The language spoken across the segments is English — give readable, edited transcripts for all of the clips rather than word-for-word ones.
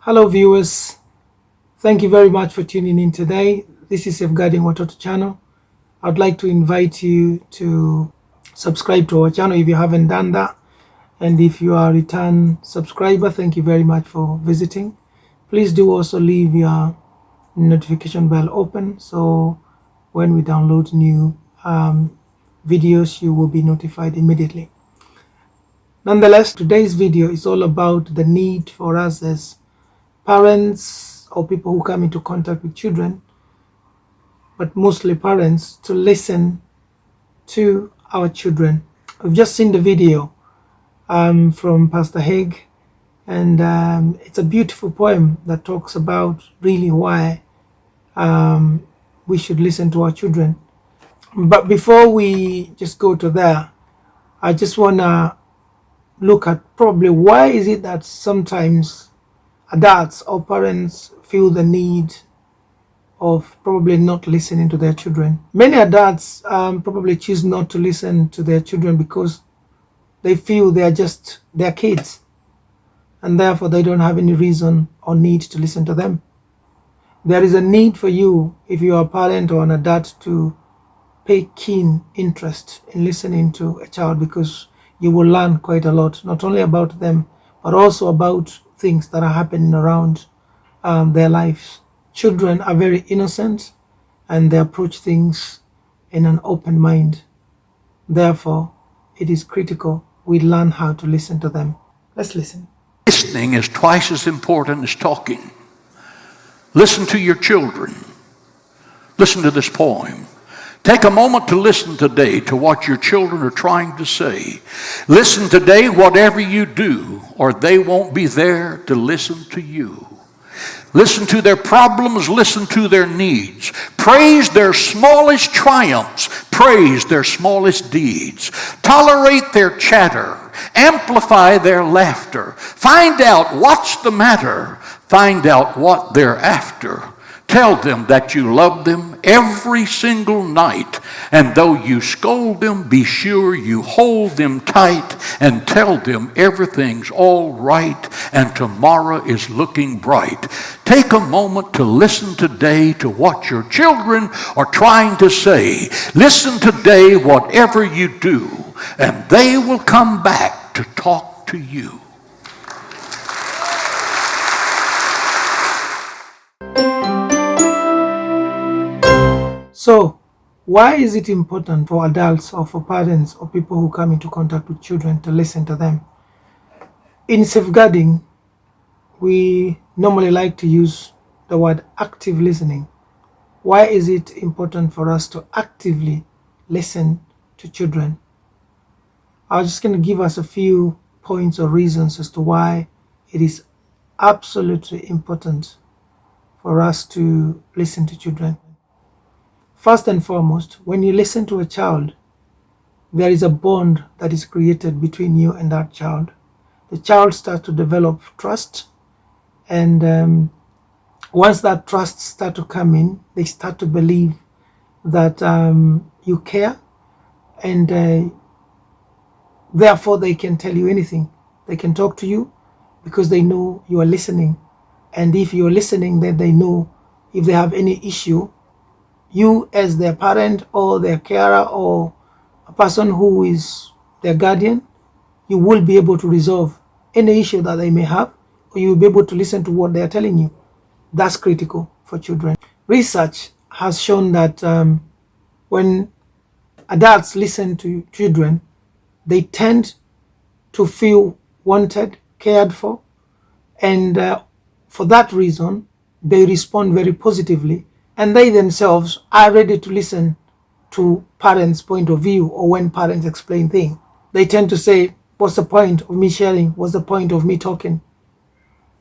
Hello viewers, thank you very much for tuning in today. This is Safeguarding Watoto channel. I'd like to invite you to subscribe to our channel if you haven't done that. And if you are a return subscriber, thank you very much for visiting. Please do also leave your notification bell open so when we download new videos, you will be notified immediately. Nonetheless, today's video is all about the need for us as parents or people who come into contact with children, but mostly parents, to listen to our children. We've just seen the video from Pastor Hagee, and it's a beautiful poem that talks about really why we should listen to our children. But before we just go to there, I just want to look at probably why is it that sometimes adults or parents feel the need of probably not listening to their children. Many adults probably choose not to listen to their children because they feel they are just their kids, and therefore they don't have any reason or need to listen to them. There is a need for you, if you are a parent or an adult, to pay keen interest in listening to a child, because you will learn quite a lot, not only about them, but also about things that are happening around their lives. Children are very innocent and they approach things in an open mind. Therefore, it is critical we learn how to listen to them. Let's listen. Listening is twice as important as talking. Listen to your children. Listen to this poem. Take a moment to listen today to what your children are trying to say. Listen today, whatever you do, or they won't be there to listen to you. Listen to their problems, listen to their needs. Praise their smallest triumphs, praise their smallest deeds. Tolerate their chatter, amplify their laughter. Find out what's the matter, find out what they're after. Tell them that you love them every single night. And though you scold them, be sure you hold them tight and tell them everything's all right and tomorrow is looking bright. Take a moment to listen today to what your children are trying to say. Listen today, whatever you do, and they will come back to talk to you. So, why is it important for adults or for parents or people who come into contact with children to listen to them? In safeguarding, we normally like to use the word active listening. Why is it important for us to actively listen to children? I'm just going to give us a few points or reasons as to why it is absolutely important for us to listen to children. First and foremost, when you listen to a child, there is a bond that is created between you and that child. The child starts to develop trust, and once that trust starts to come in, they start to believe that you care, and therefore they can tell you anything. They can talk to you because they know you are listening, and if you are listening, then they know if they have any issue, you as their parent or their carer or a person who is their guardian, you will be able to resolve any issue that they may have, or you will be able to listen to what they are telling you. That's critical for children. Research has shown that when adults listen to children, they tend to feel wanted, cared for, and for that reason, they respond very positively, and they themselves are ready to listen to parents' point of view, or when parents explain things. They tend to say, what's the point of me sharing? What's the point of me talking?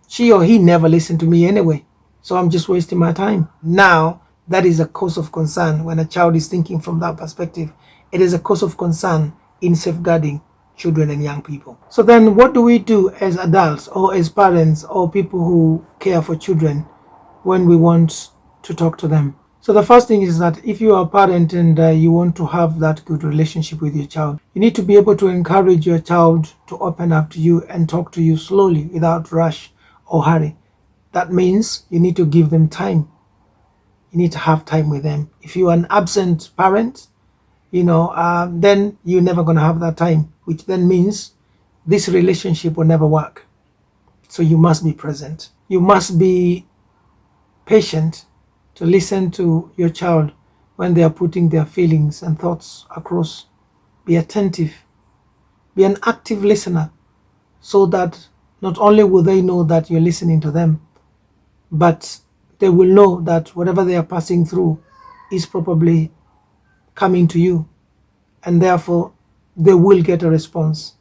She or he never listened to me anyway, so I'm just wasting my time. Now, that is a cause of concern when a child is thinking from that perspective. It is a cause of concern in safeguarding children and young people. So then what do we do as adults or as parents or people who care for children when we want to talk to them? So the first thing is that if you are a parent and you want to have that good relationship with your child, you need to be able to encourage your child to open up to you and talk to you slowly without rush or hurry. That means you need to give them time. You need to have time with them. If you're an absent parent, then you're never going to have that time, which then means this relationship will never work. So you must be present. You must be patient to listen to your child when they are putting their feelings and thoughts across. Be attentive. Be an active listener so that not only will they know that you're listening to them, but they will know that whatever they are passing through is probably coming to you, and therefore they will get a response.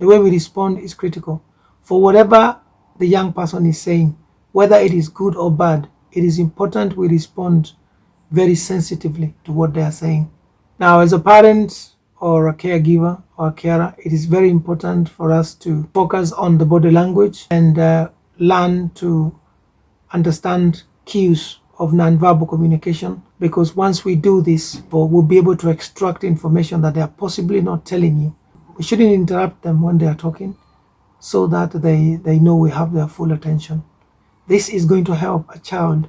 The way we respond is critical. For whatever the young person is saying, whether it is good or bad, it is important we respond very sensitively to what they are saying. Now, as a parent or a caregiver or a carer, it is very important for us to focus on the body language and learn to understand cues of nonverbal communication, because once we do this, we'll be able to extract information that they are possibly not telling you. We shouldn't interrupt them when they are talking so that they know we have their full attention. This is going to help a child,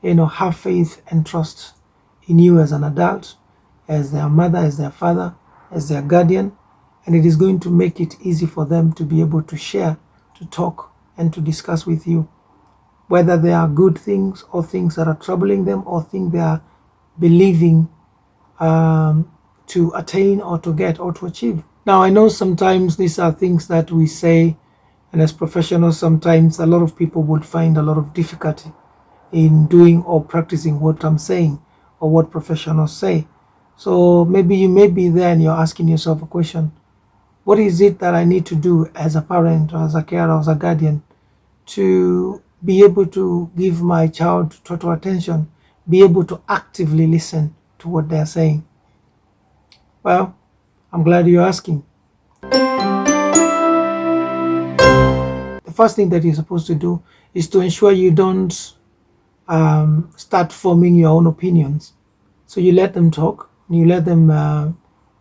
have faith and trust in you as an adult, as their mother, as their father, as their guardian, and it is going to make it easy for them to be able to share, to talk, and to discuss with you, whether they are good things or things that are troubling them or things they are believing to attain or to get or to achieve. Now, I know sometimes these are things that we say, and as professionals, sometimes a lot of people would find a lot of difficulty in doing or practicing what I'm saying or what professionals say. So maybe you may be there and you're asking yourself a question: what is it that I need to do as a parent or as a carer or as a guardian to be able to give my child total attention, be able to actively listen to what they're saying? Well, I'm glad you're asking. The first thing that you're supposed to do is to ensure you don't start forming your own opinions. So you let them talk, you let them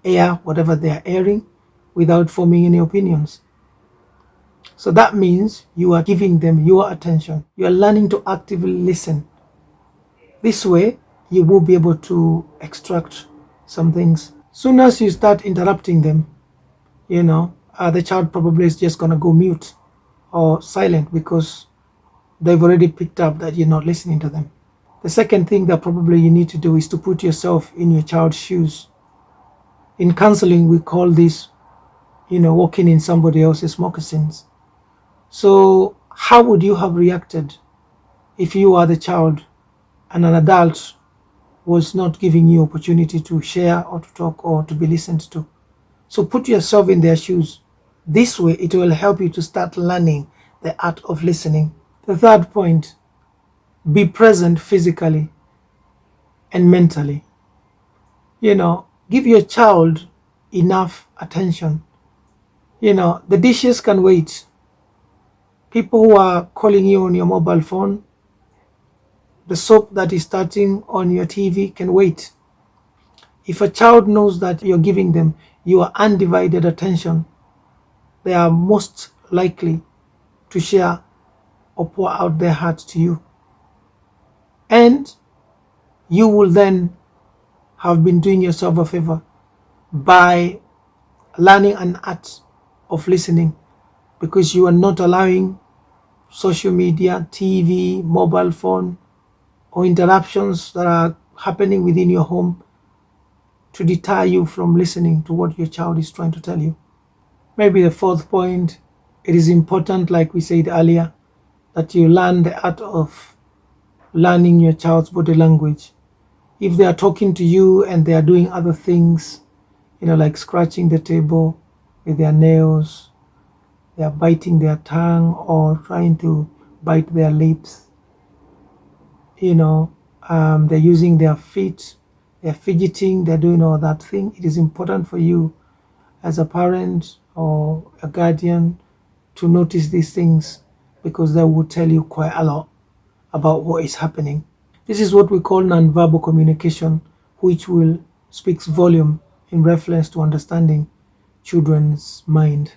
air whatever they are airing without forming any opinions. So that means you are giving them your attention. You are learning to actively listen. This way, you will be able to extract some things. Soon as you start interrupting them, the child probably is just going to go mute or silent because they've already picked up that you're not listening to them. The second thing that probably you need to do is to put yourself in your child's shoes. In counseling, we call this, walking in somebody else's moccasins. So how would you have reacted if you are the child and an adult was not giving you opportunity to share or to talk or to be listened to? So put yourself in their shoes. This way, it will help you to start learning the art of listening. The third point: be present physically and mentally. Give your child enough attention. The dishes can wait. People who are calling you on your mobile phone, the soap that is starting on your TV can wait. If a child knows that you're giving them your undivided attention, they are most likely to share or pour out their hearts to you. And you will then have been doing yourself a favor by learning an art of listening, because you are not allowing social media, TV, mobile phone, or interruptions that are happening within your home to deter you from listening to what your child is trying to tell you. Maybe the fourth point: it is important, like we said earlier, that you learn the art of learning your child's body language. If they are talking to you and they are doing other things, like scratching the table with their nails, they are biting their tongue or trying to bite their lips, they're using their feet, they're fidgeting, they're doing all that thing. It is important for you as a parent or a guardian to notice these things, because they will tell you quite a lot about what is happening. This is what we call nonverbal communication, which will speaks volume in reference to understanding children's mind.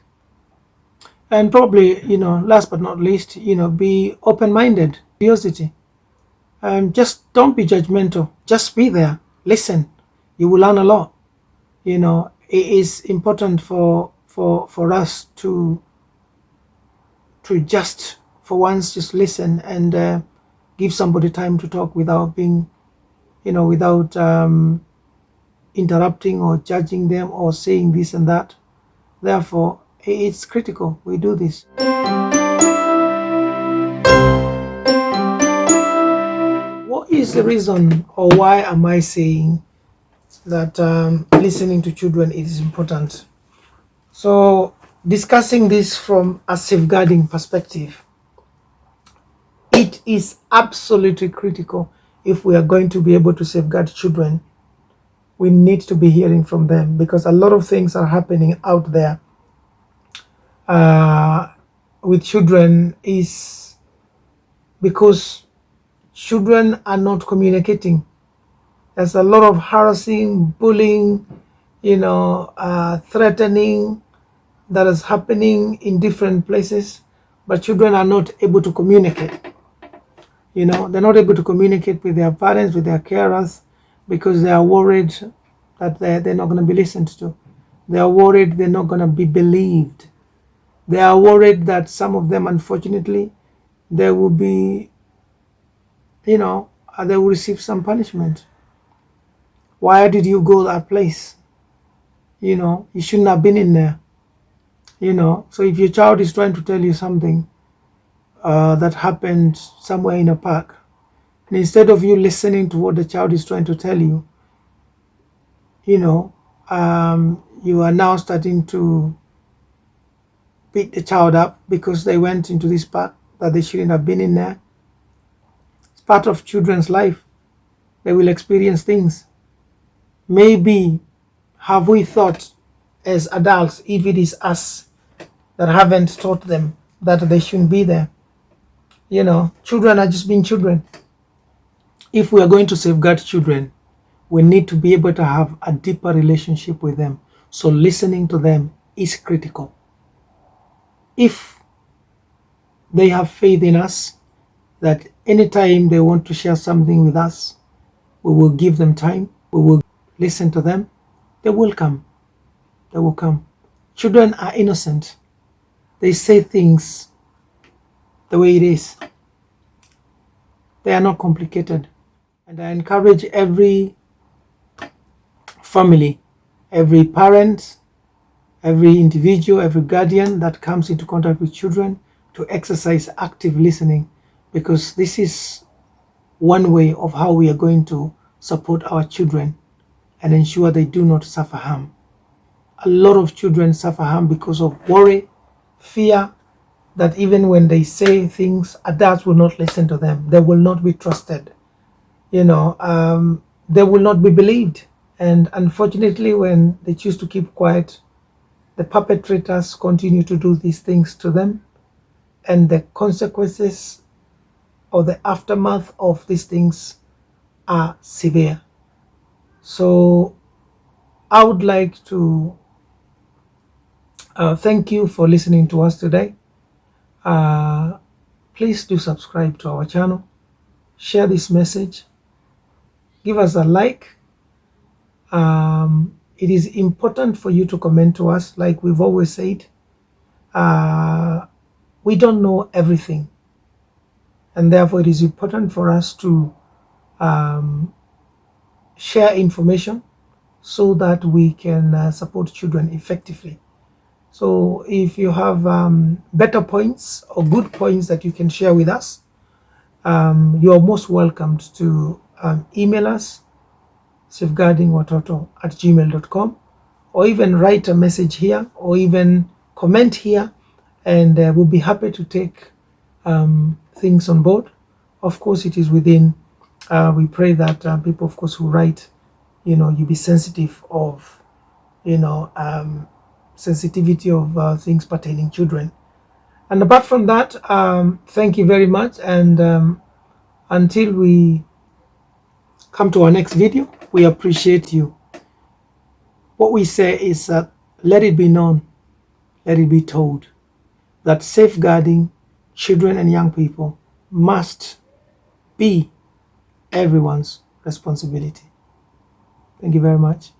And probably, last but not least, be open-minded, curiosity. Just don't be judgmental. Just be there. Listen. You will learn a lot. It is important for us to just for once just listen and give somebody time to talk without being, without interrupting or judging them or saying this and that. Therefore, it's critical we do this. What is the reason, or why am I saying that listening to children is important? So, discussing this from a safeguarding perspective, it is absolutely critical. If we are going to be able to safeguard children, we need to be hearing from them, because a lot of things are happening out there with children is because children are not communicating. There's a lot of harassing, bullying, threatening that is happening in different places, but children are not able to communicate. They're not able to communicate with their parents, with their carers, because they are worried that they're not going to be listened to. They are worried they're not going to be believed. They are worried that some of them, unfortunately, they will be, they will receive some punishment. Why did you go that place? You shouldn't have been in there. So if your child is trying to tell you something that happened somewhere in a park, and instead of you listening to what the child is trying to tell you, you are now starting to beat the child up because they went into this park that they shouldn't have been in there. It's part of children's life. They will experience things. Maybe have we thought as adults, if it is us that haven't taught them that they shouldn't be there? Children are just being children. If we are going to safeguard children, we need to be able to have a deeper relationship with them. So listening to them is critical. If they have faith in us, that anytime they want to share something with us, we will give them time, we will listen to them, they will come. They will come. Children are innocent. They say things the way it is. They are not complicated. And I encourage every family, every parent, every individual, every guardian that comes into contact with children to exercise active listening, because this is one way of how we are going to support our children and ensure they do not suffer harm. A lot of children suffer harm because of worry, fear, that even when they say things, adults will not listen to them. They will not be trusted. They will not be believed. And unfortunately, when they choose to keep quiet, the perpetrators continue to do these things to them. And the consequences or the aftermath of these things are severe. So I would like to thank you for listening to us today. Please do subscribe to our channel, share this message, give us a like. It is important for you to comment to us. Like we've always said, we don't know everything, and therefore it is important for us to share information so that we can support children effectively. So if you have better points or good points that you can share with us, you are most welcomed to email us safeguardingwatoto@gmail.com, or even write a message here, or even comment here, and we'll be happy to take things on board. Of course, it is within, we pray that people, of course, who write, you be sensitive of, sensitivity of things pertaining children. And apart from that, thank you very much, and until we come to our next video, we appreciate you. What we say is that let it be known, let it be told, that safeguarding children and young people must be everyone's responsibility. Thank you very much.